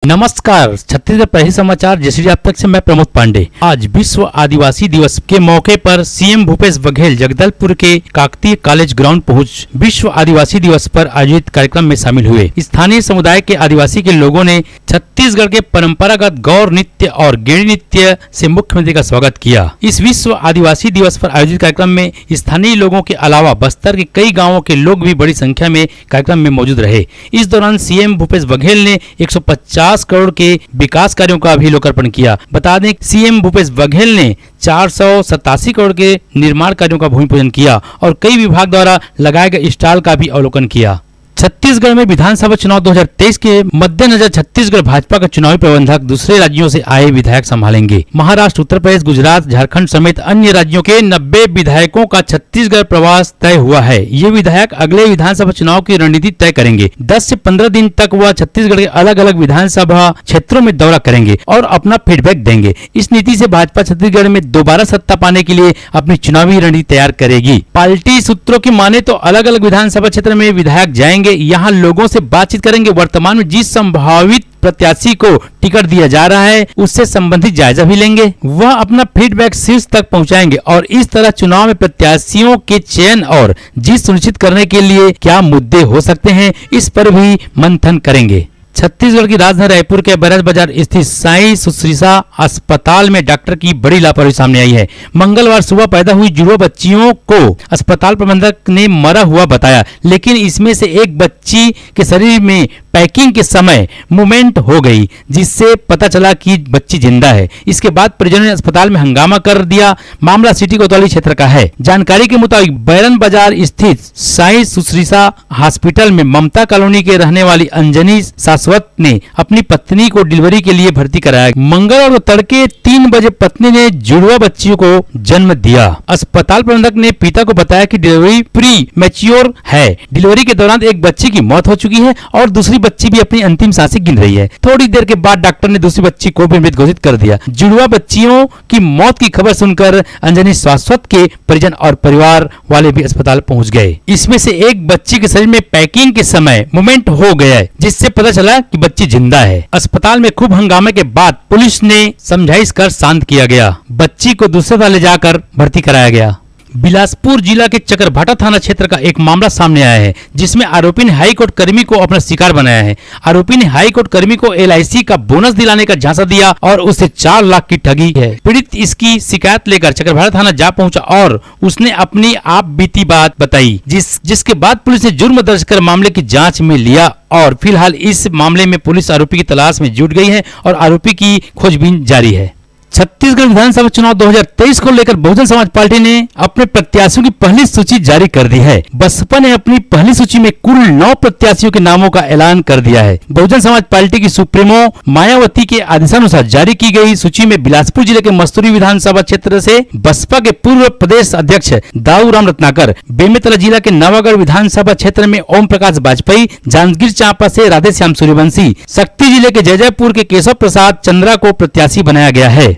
नमस्कार, छत्तीसगढ़ प्रहरी समाचार जैसे आप तक से मैं प्रमोद पांडे। आज विश्व आदिवासी दिवस के मौके पर सीएम भूपेश बघेल जगदलपुर के काकतीय कॉलेज ग्राउंड पहुंच विश्व आदिवासी दिवस पर आयोजित कार्यक्रम में शामिल हुए। स्थानीय समुदाय के आदिवासी के लोगों ने छत्तीसगढ़ के परंपरागत गौर नृत्य और गेड़ी नृत्य से मुख्यमंत्री का स्वागत किया। इस विश्व आदिवासी दिवस पर आयोजित कार्यक्रम में स्थानीय लोगों के अलावा बस्तर के कई गाँवों के लोग भी बड़ी संख्या में कार्यक्रम में मौजूद रहे। इस दौरान सीएम भूपेश बघेल ने 150 करोड़ के विकास कार्यों का भी लोकार्पण किया। बता दें, सीएम भूपेश बघेल ने 487 करोड़ के निर्माण कार्यों का भूमि पूजन किया और कई विभाग द्वारा लगाए गए स्टॉल का भी अवलोकन किया। छत्तीसगढ़ में विधानसभा चुनाव 2023 के मद्देनजर छत्तीसगढ़ भाजपा का चुनावी प्रबंधक दूसरे राज्यों से आए विधायक संभालेंगे। महाराष्ट्र, उत्तर प्रदेश, गुजरात, झारखंड समेत अन्य राज्यों के 90 विधायकों का छत्तीसगढ़ प्रवास तय हुआ है। ये विधायक अगले विधानसभा चुनाव की रणनीति तय करेंगे। 10 से 15 दिन तक वह छत्तीसगढ़ के अलग अलग विधानसभा क्षेत्रों में दौरा करेंगे और अपना फीडबैक देंगे। इस नीति से भाजपा छत्तीसगढ़ में दोबारा सत्ता पाने के लिए अपनी चुनावी रणनीति तैयार करेगी। पार्टी सूत्रों की माने तो अलग अलग विधानसभा क्षेत्र में विधायक जाएंगे, यहाँ लोगों से बातचीत करेंगे। वर्तमान में जिस संभावित प्रत्याशी को टिकट दिया जा रहा है उससे संबंधित जायजा भी लेंगे। वह अपना फीडबैक शीर्ष तक पहुंचाएंगे और इस तरह चुनाव में प्रत्याशियों के चयन और जीत सुनिश्चित करने के लिए क्या मुद्दे हो सकते हैं, इस पर भी मंथन करेंगे। छत्तीसगढ़ की राजधानी रायपुर के बैराज बाजार स्थित साई सुश्रीसा अस्पताल में डॉक्टर की बड़ी लापरवाही सामने आई है। मंगलवार सुबह पैदा हुई जुड़वा बच्चियों को अस्पताल प्रबंधक ने मरा हुआ बताया, लेकिन इसमें से एक बच्ची के शरीर में पैकिंग के समय मूवमेंट हो गई, जिससे पता चला कि बच्ची जिंदा है। इसके बाद परिजनों ने अस्पताल में हंगामा कर दिया। मामला सिटी कोतवाली क्षेत्र का है। जानकारी के मुताबिक बैरन बाजार स्थित साई सुश्रीसा हॉस्पिटल में ममता कॉलोनी के रहने वाली अंजनी शाश्वत ने अपनी पत्नी को डिलीवरी के लिए भर्ती कराया। मंगलवार को तड़के 3 बजे पत्नी ने जुड़वा बच्चियों को जन्म दिया। अस्पताल प्रबंधक ने पिता को बताया कि डिलीवरी प्री मैच्योर है। डिलीवरी के दौरान एक बच्ची की मौत हो चुकी है और दूसरी बच्ची भी अपनी अंतिम सांसें गिन रही है। थोड़ी देर के बाद डॉक्टर ने दूसरी बच्ची को भी मृत घोषित कर दिया। जुड़वा बच्चियों की मौत की खबर सुनकर अंजनी शाश्वत के परिजन और परिवार वाले भी अस्पताल पहुंच गए। इसमें से एक बच्ची के शरीर में पैकिंग के समय मूवमेंट हो गया, जिससे पता चला कि बच्ची जिंदा है। अस्पताल में खूब हंगामे के बाद पुलिस ने समझाइश कर शांत किया गया। बच्ची को दूसरे वाले ले जाकर भर्ती कराया गया। बिलासपुर जिला के चकरभाटा थाना क्षेत्र का एक मामला सामने आया है, जिसमें आरोपी ने हाईकोर्ट कर्मी को अपना शिकार बनाया है। आरोपी ने हाईकोर्ट कर्मी को LIC का बोनस दिलाने का झांसा दिया और उससे 4 लाख की ठगी है। पीड़ित इसकी शिकायत लेकर चकरभाटा थाना जा पहुंचा और उसने अपनी आप बीती बात बताई, जिसके बाद पुलिस ने जुर्म दर्ज कर मामले की जाँच में लिया और फिलहाल इस मामले में पुलिस आरोपी की तलाश में जुट गई है और आरोपी की खोजबीन जारी है। छत्तीसगढ़ विधानसभा चुनाव 2023 को लेकर बहुजन समाज पार्टी ने अपने प्रत्याशियों की पहली सूची जारी कर दी है। बसपा ने अपनी पहली सूची में कुल 9 प्रत्याशियों के नामों का ऐलान कर दिया है। बहुजन समाज पार्टी की सुप्रीमो मायावती के आदेशानुसार जारी की गई सूची में बिलासपुर जिले के मस्तूरी विधानसभा क्षेत्र से बसपा के पूर्व प्रदेश अध्यक्ष दाऊ राम रत्नाकर, बेमेतरा जिला के नवागढ़ विधानसभा क्षेत्र में ओम प्रकाश वाजपेयी, जांजगीर चांपा से राधे श्याम सूर्यवंशी, शक्ति जिले के जयजयपुर के केशव प्रसाद चंद्रा को प्रत्याशी बनाया गया है।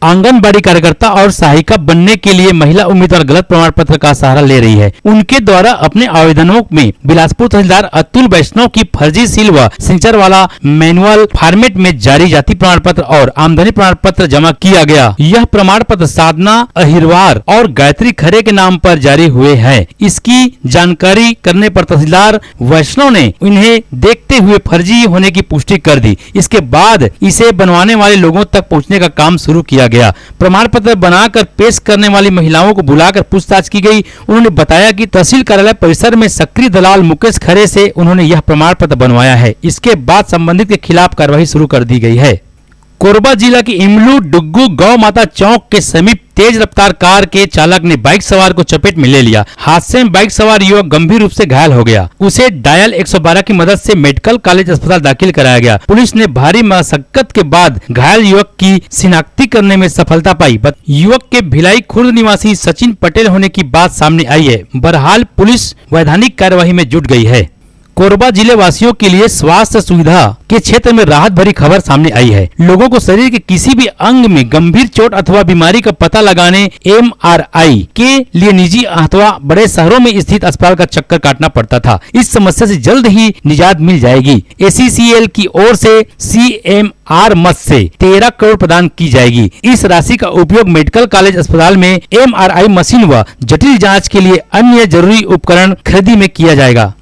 आंगनबाड़ी कार्यकर्ता और सहायिका बनने के लिए महिला उम्मीदवार गलत प्रमाण पत्र का सहारा ले रही है। उनके द्वारा अपने आवेदनों में बिलासपुर तहसीलदार अतुल वैष्णव की फर्जी सील व सिग्नेचर वाला मैनुअल फॉर्मेट में जारी जाति प्रमाण पत्र और आमदनी प्रमाण पत्र जमा किया गया। यह प्रमाण पत्र साधना अहिरवार और गायत्री खरे के नाम पर जारी हुए हैं। इसकी जानकारी करने पर तहसीलदार वैष्णव ने इन्हें देखते हुए फर्जी होने की पुष्टि कर दी। इसके बाद इसे बनवाने वाले लोगों तक पहुँचने का काम शुरू किया गया। प्रमाण पत्र बनाकर पेश करने वाली महिलाओं को बुलाकर पूछताछ की गई। उन्होंने बताया कि तहसील कार्यालय परिसर में सक्रिय दलाल मुकेश खरे से उन्होंने यह प्रमाण पत्र बनवाया है। इसके बाद संबंधित के खिलाफ कार्रवाई शुरू कर दी गई है। कोरबा जिला की इमलू डुग्गू गौ माता चौक के समीप तेज रफ्तार कार के चालक ने बाइक सवार को चपेट में ले लिया। हादसे में बाइक सवार युवक गंभीर रूप से घायल हो गया। उसे डायल 112 की मदद से मेडिकल कॉलेज अस्पताल दाखिल कराया गया। पुलिस ने भारी मशक्कत के बाद घायल युवक की शिनाख्ती करने में सफलता पाई। युवक के भिलाई खुर्द निवासी सचिन पटेल होने की बात सामने आई है। बहरहाल पुलिस वैधानिक कार्यवाही में जुट गई है। कोरबा जिले वासियों के लिए स्वास्थ्य सुविधा के क्षेत्र में राहत भरी खबर सामने आई है। लोगों को शरीर के किसी भी अंग में गंभीर चोट अथवा बीमारी का पता लगाने MRI के लिए निजी अथवा बड़े शहरों में स्थित अस्पताल का चक्कर काटना पड़ता था। इस समस्या से जल्द ही निजात मिल जाएगी। ACCL की ओर से CMR मद से 13 करोड़ प्रदान की जाएगी। इस राशि का उपयोग मेडिकल कॉलेज अस्पताल में MRI मशीन व जटिल जाँच के लिए अन्य जरूरी उपकरण खरीदी में किया जाएगा।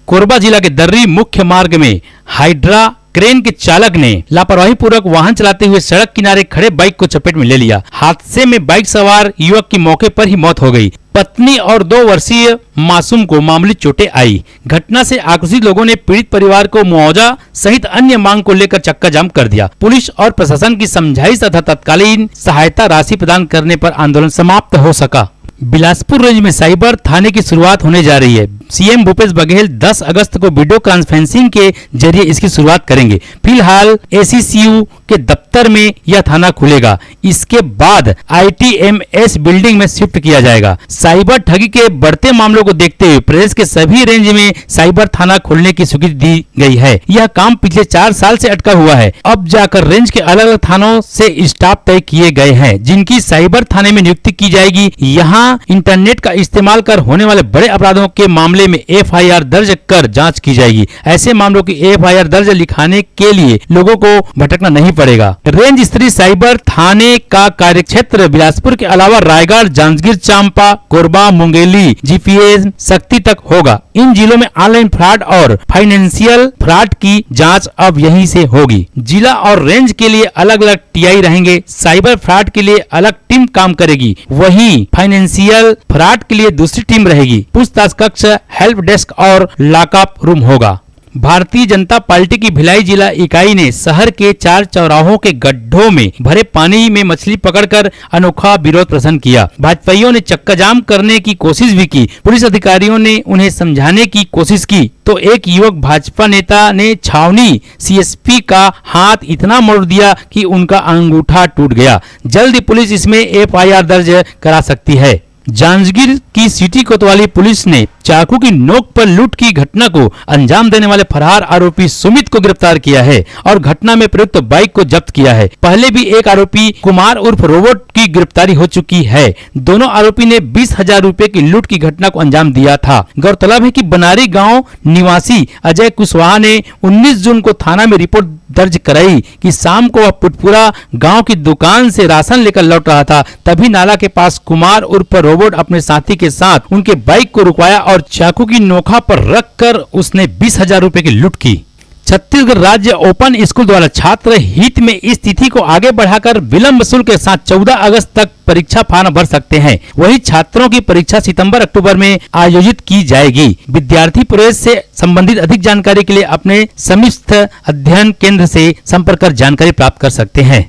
कोरबा जिला के दर्री मुख्य मार्ग में हाइड्रा क्रेन के चालक ने लापरवाही पूर्वक वाहन चलाते हुए सड़क किनारे खड़े बाइक को चपेट में ले लिया। हादसे में बाइक सवार युवक की मौके पर ही मौत हो गई। पत्नी और 2 वर्षीय मासूम को मामूली चोटें आई। घटना से आक्रोशित लोगों ने पीड़ित परिवार को मुआवजा सहित अन्य मांग को लेकर चक्का जाम कर दिया। पुलिस और प्रशासन की समझाइश तथा तत्कालीन सहायता राशि प्रदान करने पर आंदोलन समाप्त हो सका। बिलासपुर रेंज में साइबर थाने की शुरुआत होने जा रही है। सीएम भूपेश बघेल 10 अगस्त को वीडियो कॉन्फ्रेंसिंग के जरिए इसकी शुरुआत करेंगे। फिलहाल ACCU के दफ्तर में यह थाना खुलेगा। इसके बाद ITMS बिल्डिंग में शिफ्ट किया जाएगा। साइबर ठगी के बढ़ते मामलों को देखते हुए प्रदेश के सभी रेंज में साइबर थाना खोलने की स्वीकृति दी गई है। यह काम पिछले 4 साल से अटका हुआ है। अब जाकर रेंज के अलग अलग थानों से स्टाफ तय किए गए हैं, जिनकी साइबर थाने में नियुक्ति की जाएगी। यहाँ इंटरनेट का इस्तेमाल कर होने वाले बड़े अपराधों के मामले में FIR दर्ज कर जांच की जाएगी। ऐसे मामलों की FIR दर्ज लिखाने के लिए लोगों को भटकना नहीं पड़ेगा। रेंज स्तरीय साइबर थाने का कार्यक्षेत्र बिलासपुर के अलावा रायगढ़, जांजगीर चांपा, कोरबा, मुंगेली, GPS शक्ति तक होगा। इन जिलों में ऑनलाइन फ्रॉड और फाइनेंशियल फ्रॉड की जांच अब यहीं से होगी। जिला और रेंज के लिए अलग अलग TI रहेंगे। साइबर फ्रॉड के लिए अलग टीम काम करेगी, वहीं फाइनेंशियल फ्रॉड के लिए दूसरी टीम रहेगी। पूछताछ कक्ष, हेल्प डेस्क और लॉकअप रूम होगा। भारतीय जनता पार्टी की भिलाई जिला इकाई ने शहर के 4 चौराहों के गड्ढों में भरे पानी में मछली पकड़कर अनोखा विरोध प्रदर्शन किया। भाजपाइयों ने चक्का जाम करने की कोशिश भी की। पुलिस अधिकारियों ने उन्हें समझाने की कोशिश की तो एक युवक भाजपा नेता ने छावनी CSP का हाथ इतना मोड़ दिया कि उनका अंगूठा टूट गया। जल्द ही पुलिस इसमें FIR दर्ज करा सकती है। जांजगीर की सिटी कोतवाली पुलिस ने चाकू की नोक पर लूट की घटना को अंजाम देने वाले फरार आरोपी सुमित को गिरफ्तार किया है और घटना में प्रयुक्त बाइक को जब्त किया है। पहले भी एक आरोपी कुमार उर्फ रोबोट की गिरफ्तारी हो चुकी है। दोनों आरोपी ने 20,000 रुपए की लूट की घटना को अंजाम दिया था। गौरतलब है कि बनारी गांव निवासी अजय कुशवाहा ने 19 जून को थाना में रिपोर्ट दर्ज कराई कि शाम को वह पुटपुरा गांव की दुकान से राशन लेकर लौट रहा था। तभी नाला के पास कुमार उर्फ रोबोट अपने साथी के साथ उनके बाइक को रुकवाया और चाकू की नोका पर रखकर उसने 20,000 रुपए की लूट की। छत्तीसगढ़ राज्य ओपन स्कूल द्वारा छात्र हित में इस तिथि को आगे बढ़ाकर विलंब शुल्क के साथ 14 अगस्त तक परीक्षा फॉर्म भर सकते हैं। वहीं छात्रों की परीक्षा सितंबर-अक्टूबर में आयोजित की जाएगी। विद्यार्थी प्रवेश से संबंधित अधिक जानकारी के लिए अपने समीप अध्ययन केंद्र से संपर्क कर जानकारी प्राप्त कर सकते हैं।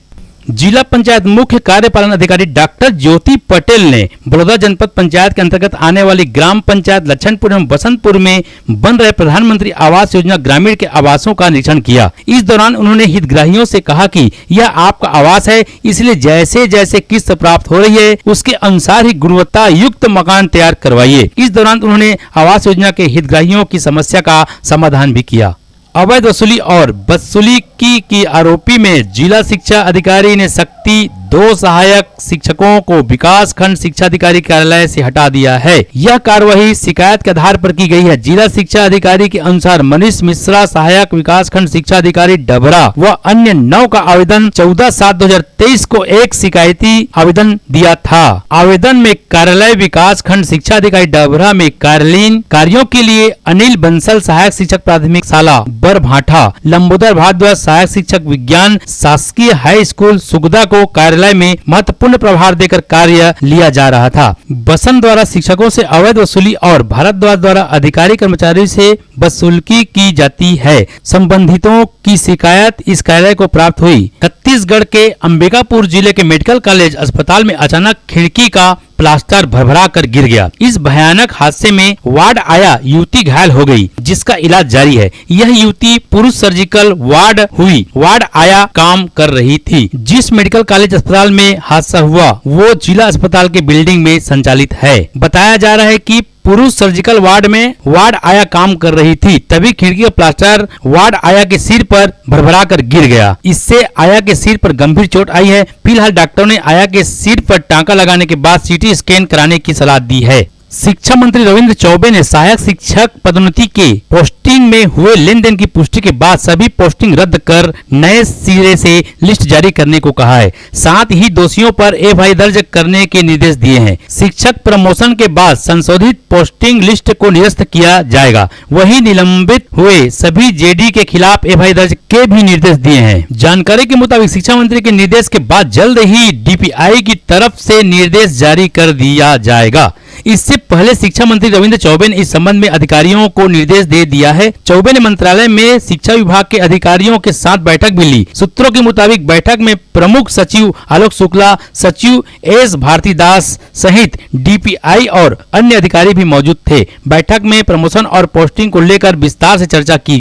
जिला पंचायत मुख्य कार्यपालन अधिकारी डॉक्टर ज्योति पटेल ने बड़ौदा जनपद पंचायत के अंतर्गत आने वाली ग्राम पंचायत लक्षणपुर एवं बसंतपुर में बन रहे प्रधानमंत्री आवास योजना ग्रामीण के आवासों का निरीक्षण किया। इस दौरान उन्होंने हितग्राहियों से कहा कि यह आपका आवास है, इसलिए जैसे जैसे किस्त प्राप्त हो रही है उसके अनुसार ही गुणवत्ता युक्त मकान तैयार करवाइए। इस दौरान उन्होंने आवास योजना के हितग्राहियों की समस्या का समाधान भी किया। अवैध वसूली और बदसलूकी की आरोपी में जिला शिक्षा अधिकारी ने शक्ति 2 सहायक शिक्षकों को विकास खंड शिक्षा अधिकारी कार्यालय से हटा दिया है। यह कार्यवाही शिकायत के आधार पर की गई है। जिला शिक्षा अधिकारी के अनुसार मनीष मिश्रा सहायक विकास खंड शिक्षा अधिकारी डबरा व अन्य 9 का आवेदन 14/7/2023 को एक शिकायती आवेदन दिया था। आवेदन में कार्यालय विकास खंड शिक्षा अधिकारी डबरा में कार्यालयीन कार्यों के लिए अनिल बंसल सहायक शिक्षक प्राथमिक शाला बरभाठा, लंबोदर भारद्वाज सहायक शिक्षक विज्ञान शासकीय हाई स्कूल सुगदा को कार्यालय में महत्वपूर्ण प्रभार देकर कार्य लिया जा रहा था। बसंत द्वारा शिक्षकों से अवैध वसूली और भारद्वाज द्वारा अधिकारी कर्मचारी से वसूली की जाती है। संबंधितों की शिकायत इस कार्यालय को प्राप्त हुई। छत्तीसगढ़ के अंबिकापुर जिले के मेडिकल कॉलेज अस्पताल में अचानक खिड़की का प्लास्टर भरभरा कर गिर गया। इस भयानक हादसे में वार्ड आया युवती घायल हो गई, जिसका इलाज जारी है। यह युवती पुरुष सर्जिकल वार्ड हुई वार्ड आया काम कर रही थी। जिस मेडिकल कॉलेज अस्पताल में हादसा हुआ वो जिला अस्पताल के बिल्डिंग में संचालित है। बताया जा रहा है कि पुरुष सर्जिकल वार्ड में वार्ड आया काम कर रही थी, तभी खिड़की का प्लास्टर वार्ड आया के सिर पर भरभरा कर गिर गया। इससे आया के सिर पर गंभीर चोट आई है। फिलहाल डॉक्टरों ने आया के सिर पर टांका लगाने के बाद सीटी स्कैन कराने की सलाह दी है। शिक्षा मंत्री रविंद्र चौबे ने सहायक शिक्षक पदोन्नति के पोस्टिंग में हुए लेन देन की पुष्टि के बाद सभी पोस्टिंग रद्द कर नए सिरे से लिस्ट जारी करने को कहा है। साथ ही दोषियों पर एफआईआर दर्ज करने के निर्देश दिए हैं। शिक्षक प्रमोशन के बाद संशोधित पोस्टिंग लिस्ट को निरस्त किया जाएगा। वहीं निलंबित हुए सभी जेडी के खिलाफ एफआईआर दर्ज के भी निर्देश दिए हैं। जानकारी के मुताबिक शिक्षा मंत्री के निर्देश के बाद जल्द ही डीपीआई की तरफ से निर्देश जारी कर दिया जाएगा। इससे पहले शिक्षा मंत्री रविंद्र चौबे ने इस संबंध में अधिकारियों को निर्देश दे दिया है। चौबे ने मंत्रालय में शिक्षा विभाग के अधिकारियों के साथ बैठक भी ली। सूत्रों के मुताबिक बैठक में प्रमुख सचिव आलोक शुक्ला, सचिव एस भारतीदास सहित डीपीआई और अन्य अधिकारी भी मौजूद थे। बैठक में प्रमोशन और पोस्टिंग को लेकर विस्तार से चर्चा की